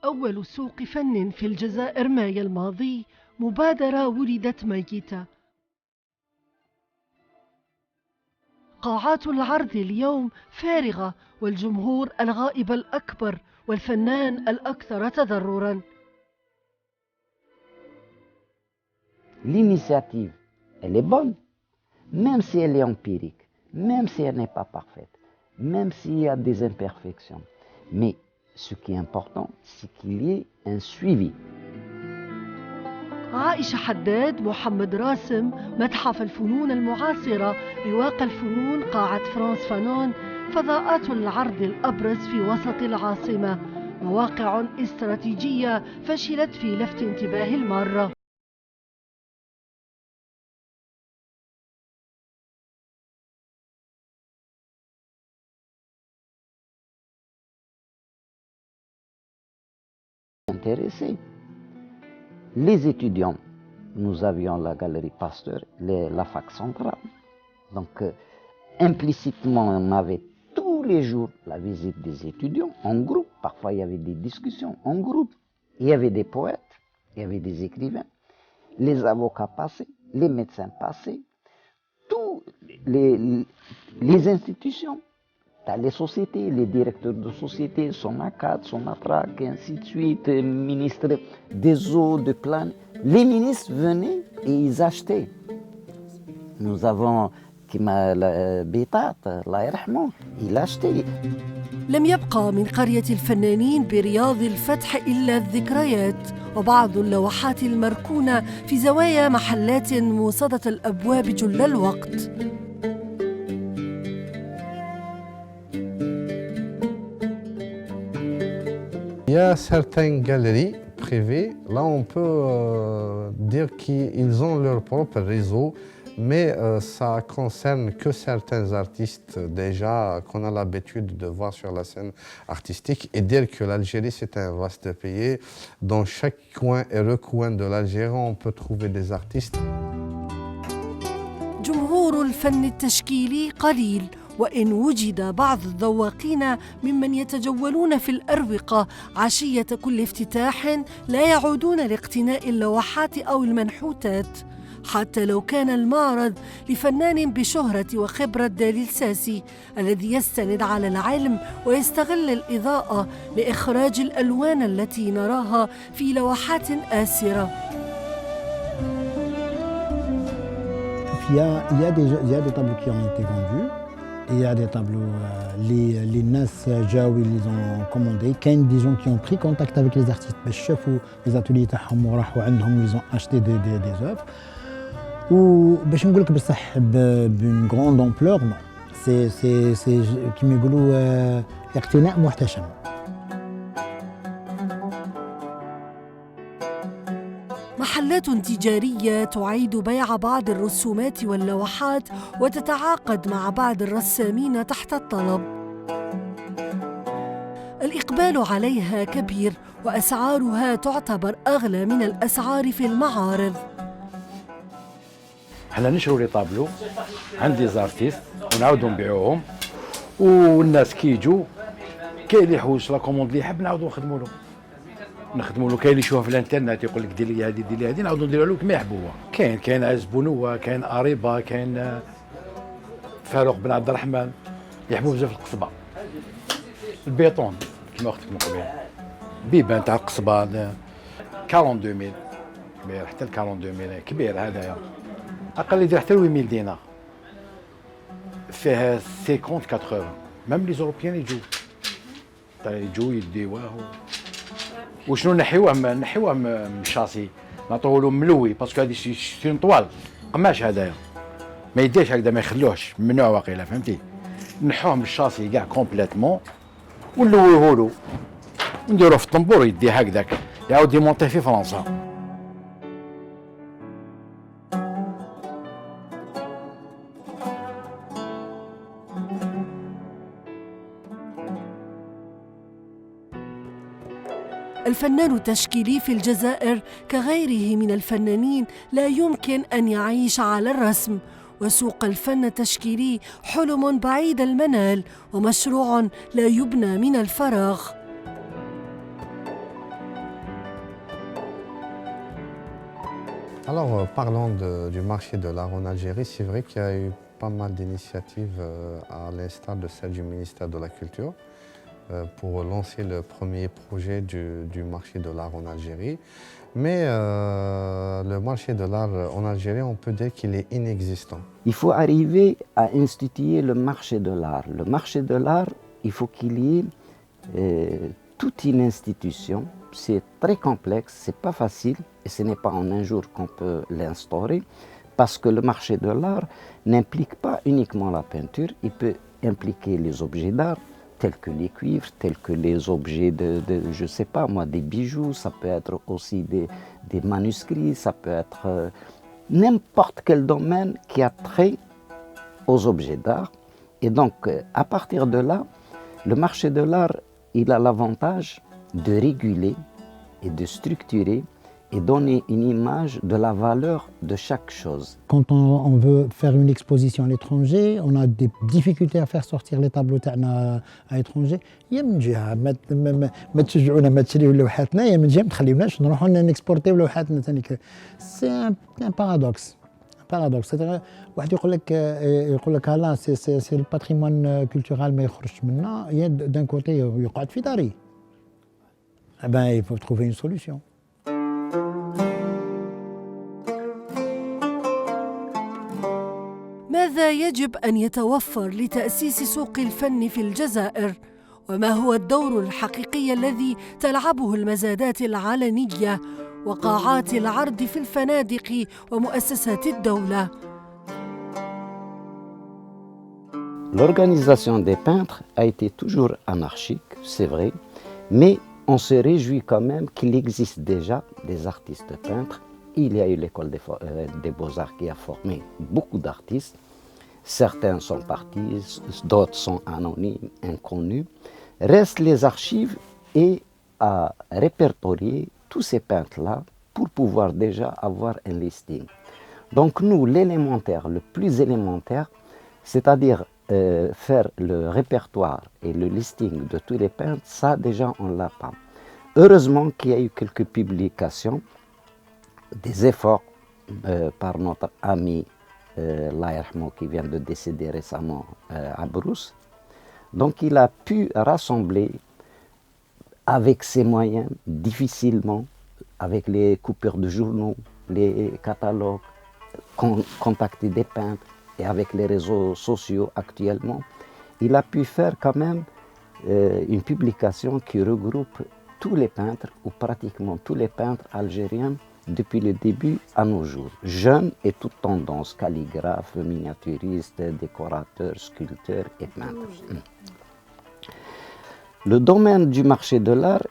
أول سوق فن في الجزائر ماي الماضي مبادرة ولدت ميتة. قاعات العرض اليوم فارغة والجمهور الغائب الأكبر والفنان الأكثر تضرراً. L'initiative, elle est bonne, même si elle est empirique, même si elle n'est pas parfaite, même s'il y a des imperfections. Mais ce qui est important, c'est qu'il y ait un suivi. عائشة حداد، محمد راسم، متحف الفنون المعاصرة، رواق الفنون، قاعة فرانس فانون، فضاءات العرض الأبرز في وسط العاصمة، مواقع استراتيجية فشلت في لفت انتباه المارة. Intéressés. Les étudiants, nous avions la galerie Pasteur, la fac centrale. Donc, implicitement, on avait tous les jours la visite des étudiants en groupe. Parfois, il y avait des discussions en groupe. Il y avait des poètes, il y avait des écrivains, les avocats passaient, les médecins passaient, tous les institutions. Les sociétés, les directeurs de sociétés, Sonacad, Sonatrach, et ainsi de suite, ministres des eaux, de plan. Les ministres venaient et ils achetaient. Nous avons كما بيطات الله يرحمه il achetait. لم يبقى من قرية الفنانين برياض الفتح إلا الذكريات وبعض اللوحات المركونة في زوايا محلات موصدة الأبواب جل الوقت. Il y a certaines galeries privées, là on peut dire qu'ils ont leur propre réseau, mais ça concerne que certains artistes déjà qu'on a l'habitude de voir sur la scène artistique et dire que l'Algérie c'est un vaste pays. Dans chaque coin et recoin de l'Algérie on peut trouver des artistes. جمهور الفن التشكيلي قليل، وإن وجد بعض الذواقين ممن يتجولون في الأروقة عشية كل افتتاح لا يعودون لاقتناء اللوحات أو المنحوتات، حتى لو كان المعرض لفنان بشهرة وخبرة دالي الساسي الذي يستند على العلم ويستغل الإضاءة لإخراج الألوان التي نراها في لوحات آسرة. Il y a des tableaux qui ont été vendus. Il y a des tableaux, les NAS جاوا ils les ont commandés. كاين des gens qui ont pris contact avec les artistes باش شافوا les ateliers تاعهم وراحوا عندهم ils ont acheté des œuvres. وباش نقول لك بصح d'une grande ampleur non. c'est كيما يقولوا اقتناء محتشم. محلات تجارية تعيد بيع بعض الرسومات واللوحات وتتعاقد مع بعض الرسامين تحت الطلب. الإقبال عليها كبير وأسعارها تعتبر أغلى من الأسعار في المعارض. احنا نشروا لي طابلو عندي زارتيست ونعاودوا نبيعوهم والناس كي يجوا كاين اللي يحوس لا كوموند اللي يحب نعاودوا نخدموا له كاين اللي يشوفها في الانترنت يقول لك دير لي هذه دير لي هذه نعاودوا نديرها له كما يحب هو. كاين عزبونوه، كاين اريبا، كاين فاروق بن عبد الرحمن يحبوا بزاف القصبه. البيطون كما قلت لكم قبيل بيبان تاع القصبه 42000 كبير حتى 42000 كبير هذايا اقل يدير حتى 8000 دينار فيها 50 80 ميم لي زوروبيان يجوا يديوه وشنو نحيوه من الشاسي نعطوه له ملوي باسكو هذه سي طوال قماش هذايا ما يديش هكذا ما يخلوهش ممنوع واقيلا فهمتي نحوه من الشاسي كاع كومبليتمون ونلويه له ونديروه في الطنبور يدي هكذاك يعاود يمونطيه في فرنسا. الفنان التشكيلي في الجزائر كغيره من الفنانين لا يمكن أن يعيش على الرسم، وسوق الفن التشكيلي حلم بعيد المنال ومشروع لا يبنى من الفراغ. Alors, parlons du marché de l'art en Algérie. C'est vrai qu'il y a eu pas mal d'initiatives à l'instar de celle du ministère de la Culture pour lancer le premier projet du marché de l'art en Algérie. Mais le marché de l'art en Algérie, on peut dire qu'il est inexistant. Il faut arriver à instituer le marché de l'art. Le marché de l'art, il faut qu'il y ait toute une institution. C'est très complexe, c'est pas facile et ce n'est pas en un jour qu'on peut l'instaurer parce que le marché de l'art n'implique pas uniquement la peinture, il peut impliquer les objets d'art tels que les cuivres, tels que les objets je sais pas moi, des bijoux, ça peut être aussi des manuscrits, ça peut être n'importe quel domaine qui a trait aux objets d'art. Et donc, à partir de là, le marché de l'art, il a l'avantage de réguler et de structurer et donner une image de la valeur de chaque chose. Quand on veut faire une exposition à l'étranger, on a des difficultés à faire sortir les tableaux تاعنا à l'étranger. يا من جهة ما تشجعونا ما تشريو لوحاتنا، يا من جهة ما تخليوناش نروحوا نكسبورتيو لوحاتنا ثاني. سي ان بارادوكس. بارادوكس. واحد يقول لك لا سي الباتريمون كولتورال ما يخرجش منا، يا دان كوتي يقعد في داري. Eh ben, il faut trouver une solution. ماذا يجب أن يتوفر لتأسيس سوق الفن في الجزائر؟ وما هو الدور الحقيقي الذي تلعبه المزادات العلنية وقاعات العرض في الفنادق ومؤسسات الدولة؟ L'organisation des peintres a été toujours anarchique, c'est vrai, mais on se réjouit quand même qu'il existe déjà des artistes peintres. Il y a eu l'école des beaux-arts qui a formé beaucoup d'artistes. Certains sont partis, d'autres sont anonymes, inconnus. Restent les archives et à répertorier tous ces peintres-là pour pouvoir déjà avoir un listing. Donc nous, l'élémentaire, le plus élémentaire, c'est-à-dire faire le répertoire et le listing de tous les peintres, ça déjà on ne l'a pas. Heureusement qu'il y a eu quelques publications, des efforts par notre ami Allah yarhamou, qui vient de décéder récemment à Brousse. Donc il a pu rassembler avec ses moyens, difficilement, avec les coupures de journaux, les catalogues, contacter des peintres, et avec les réseaux sociaux actuellement, il a pu faire quand même une publication qui regroupe tous les peintres, ou pratiquement tous les peintres algériens, depuis le début à nos jours. Jeunes et toutes tendances, calligraphes, miniaturistes, décorateurs, sculpteurs et peintres. Le domaine du marché de l'art,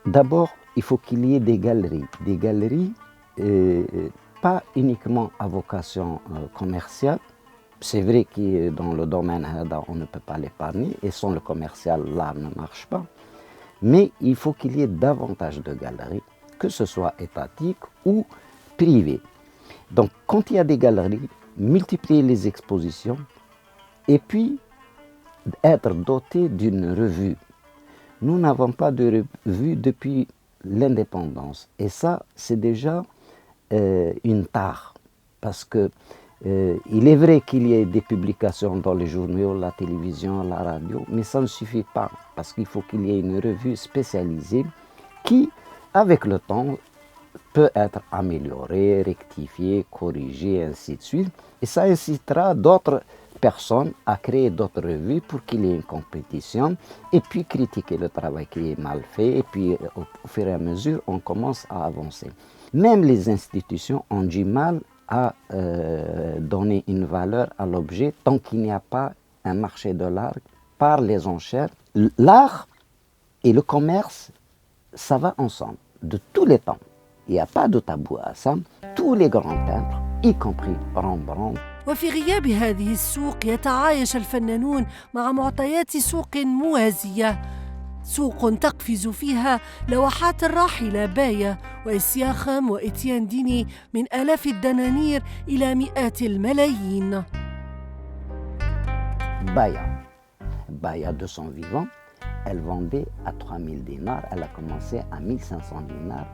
d'abord, il faut qu'il y ait des galeries. Des galeries pas uniquement à vocation commerciale. C'est vrai que dans le domaine on ne peut pas l'épargner et sans le commercial, l'art ne marche pas. Mais il faut qu'il y ait davantage de galeries, que ce soit étatiques ou privées. Donc quand il y a des galeries, multiplier les expositions et puis être doté d'une revue. Nous n'avons pas de revue depuis l'indépendance et ça c'est déjà une tare, parce que il est vrai qu'il y ait des publications dans les journaux, la télévision, la radio, mais ça ne suffit pas, parce qu'il faut qu'il y ait une revue spécialisée qui, avec le temps, peut être améliorée, rectifiée, corrigée, ainsi de suite. Et ça incitera d'autres personnes à créer d'autres revues pour qu'il y ait une compétition et puis critiquer le travail qui est mal fait. Et puis, au fur et à mesure, on commence à avancer. Même les institutions ont du mal à donner une valeur à l'objet tant qu'il n'y a pas un marché de l'art par les enchères. L'art et le commerce, ça va ensemble, de tous les temps. Il n'y a pas de tabou à ça. Tous les grands peintres, y compris Rembrandt. وفي غياب هذه السوق يتعايش الفنانون مع معطيات سوق موازية، سوق تقفز فيها لوحات الراحلة باية وإسياخم وإتيان ديني من آلاف الدنانير إلى مئات الملايين. Baya de son vivant, elle vendait à 3000 dinars, elle a commencé à 1500 dinars.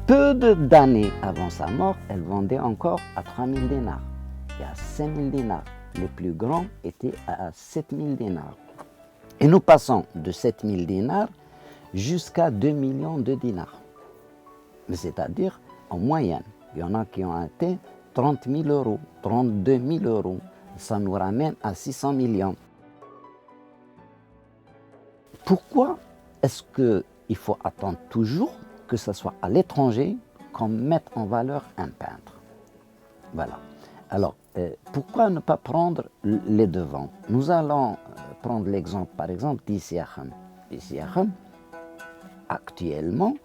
d'années avant sa mort, elle vendait encore à 3000 dinars et à 5000 dinars. Les plus grands étaient à 7000 dinars. Et nous passons de 7000 dinars jusqu'à 2 millions de dinars. Mais c'est-à-dire en moyenne. Il y en a qui ont atteint 30 000 euros, 32 000 euros. Ça nous ramène à 600 millions. Pourquoi est-ce qu'il faut attendre toujours que ce soit à l'étranger qu'on mette en valeur un peintre? Voilà. Alors, pourquoi ne pas prendre les devants? Nous allons prendre l'exemple, par exemple, d'Issiakham. Issiakham, actuellement,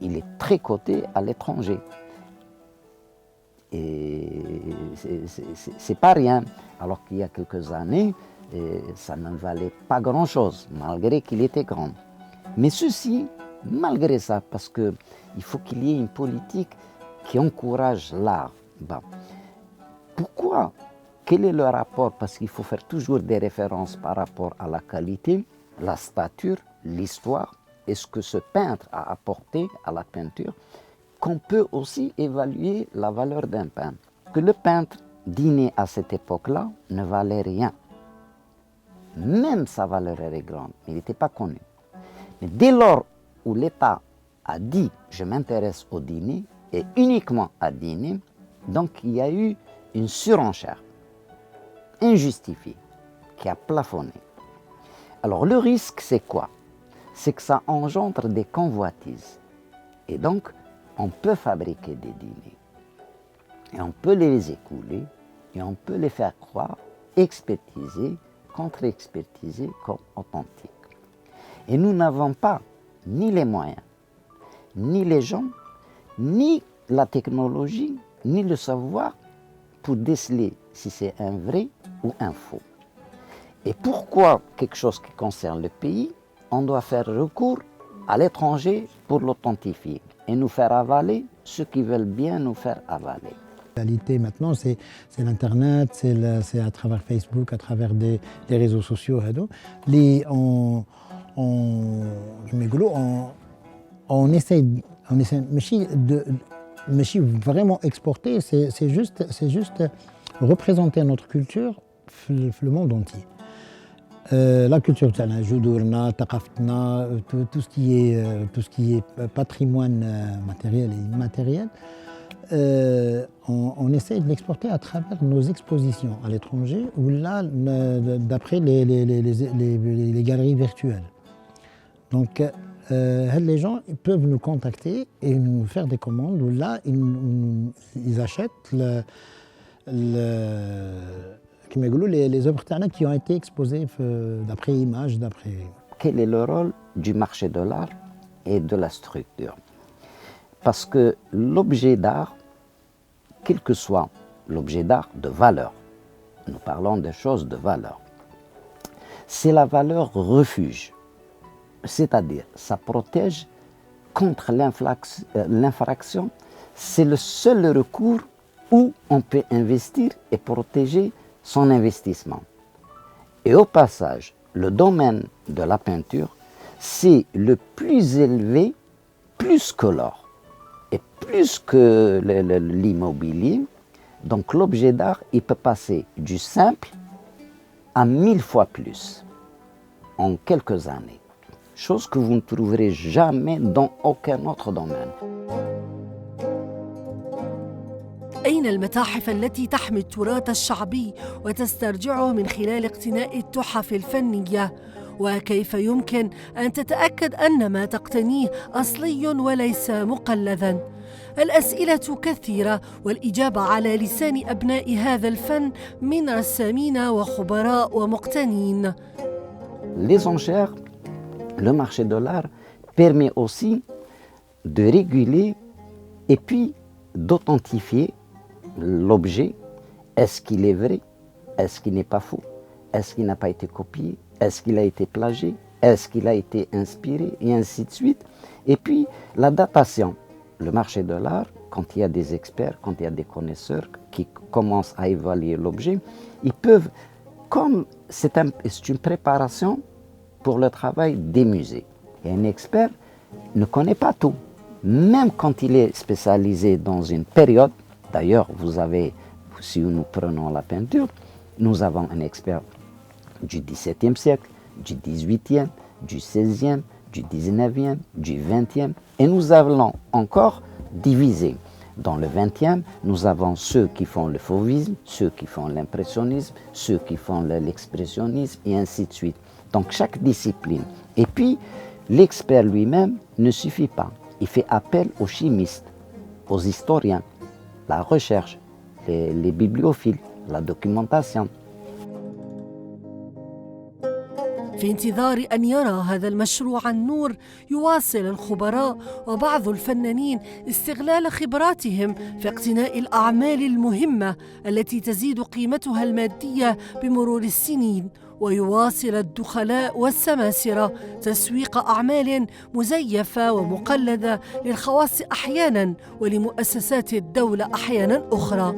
il est très coté à l'étranger. Et c'est pas rien. Alors qu'il y a quelques années, ça ne valait pas grand-chose, malgré qu'il était grand. Mais ceci, malgré ça, parce qu'il faut qu'il y ait une politique qui encourage l'art. Bon. Pourquoi? Quel est le rapport? Parce qu'il faut faire toujours des références par rapport à la qualité, la stature, l'histoire, et ce que ce peintre a apporté à la peinture, qu'on peut aussi évaluer la valeur d'un peintre. Que le peintre dîné à cette époque-là ne valait rien. Même sa valeur est grande, mais il n'était pas connu. Mais dès lors où l'État a dit « je m'intéresse au dîner » et uniquement à dîner, donc il y a eu une surenchère injustifiée qui a plafonné. Alors le risque c'est quoi? C'est que ça engendre des convoitises. Et donc on peut fabriquer des dîners. Et on peut les écouler et on peut les faire croire, expertiser, contre-expertiser comme authentiques. Et nous n'avons pas ni les moyens, ni les gens, ni la technologie, ni le savoir pour déceler si c'est un vrai ou un faux. Et pourquoi quelque chose qui concerne le pays, on doit faire recours à l'étranger pour l'authentifier et nous faire avaler ceux qui veulent bien nous faire avaler. La réalité maintenant, c'est l'Internet, c'est à travers Facebook, à travers des réseaux sociaux. On essaie de vraiment exporter, c'est juste représenter notre culture dans le monde entier. La culture, tout ce qui est patrimoine matériel et immatériel, on essaie de l'exporter à travers nos expositions à l'étranger ou là, d'après les galeries virtuelles. Donc, les gens peuvent nous contacter et nous faire des commandes où là, ils achètent les œuvres qui ont été exposées d'après images, d'après... Quel est le rôle du marché de l'art et de la structure? Parce que l'objet d'art, quel que soit l'objet d'art de valeur, nous parlons des choses de valeur, c'est la valeur refuge. C'est-à-dire, ça protège contre l'infraction. C'est le seul recours où on peut investir et protéger son investissement. Et au passage, le domaine de la peinture, c'est le plus élevé, plus que l'or et plus que l'immobilier. Donc l'objet d'art, il peut passer du simple à 1000 fois plus en quelques années. Chose que vous ne trouverez jamais dans aucun autre domaine. أين المتاحف التي تحمي التراث الشعبي وتسترجعه من خلال اقتناء التحف الفنية؟ وكيف يمكن أن تتأكد أن ما تقتنيه أصلي وليس مقلداً؟ الأسئلة كثيرة والإجابة على لسان أبناء هذا الفن من رسامين وخبراء ومقتنين. Les enchères, le marché de l'art permet aussi de réguler et puis d'authentifier l'objet. Est-ce qu'il est vrai? Est-ce qu'il n'est pas faux? Est-ce qu'il n'a pas été copié? Est-ce qu'il a été plagié? Est-ce qu'il a été inspiré? Et ainsi de suite. Et puis la datation. Le marché de l'art, quand il y a des experts, quand il y a des connaisseurs qui commencent à évaluer l'objet, ils peuvent, comme c'est une préparation pour le travail des musées. Et un expert ne connaît pas tout, même quand il est spécialisé dans une période. D'ailleurs, vous avez, si nous prenons la peinture, nous avons un expert du XVIIe siècle, du XVIIIe, du XVIe, du XIXe, du XXe, et nous allons encore diviser. Dans le XXe, nous avons ceux qui font le fauvisme, ceux qui font l'impressionnisme, ceux qui font l'expressionnisme, et ainsi de suite. Donc chaque discipline. Et puis, l'expert lui-même ne suffit pas. Il fait appel aux chimistes, aux historiens, la recherche, les bibliophiles, la documentation. في انتظار أن يرى هذا المشروع النور، يواصل الخبراء وبعض الفنانين استغلال خبراتهم في اقتناء الأعمال المهمة التي تزيد قيمتها المادية بمرور السنين، ويواصل الدخلاء والسماسرة تسويق أعمال مزيفة ومقلدة للخواص أحياناً ولمؤسسات الدولة أحياناً أخرى.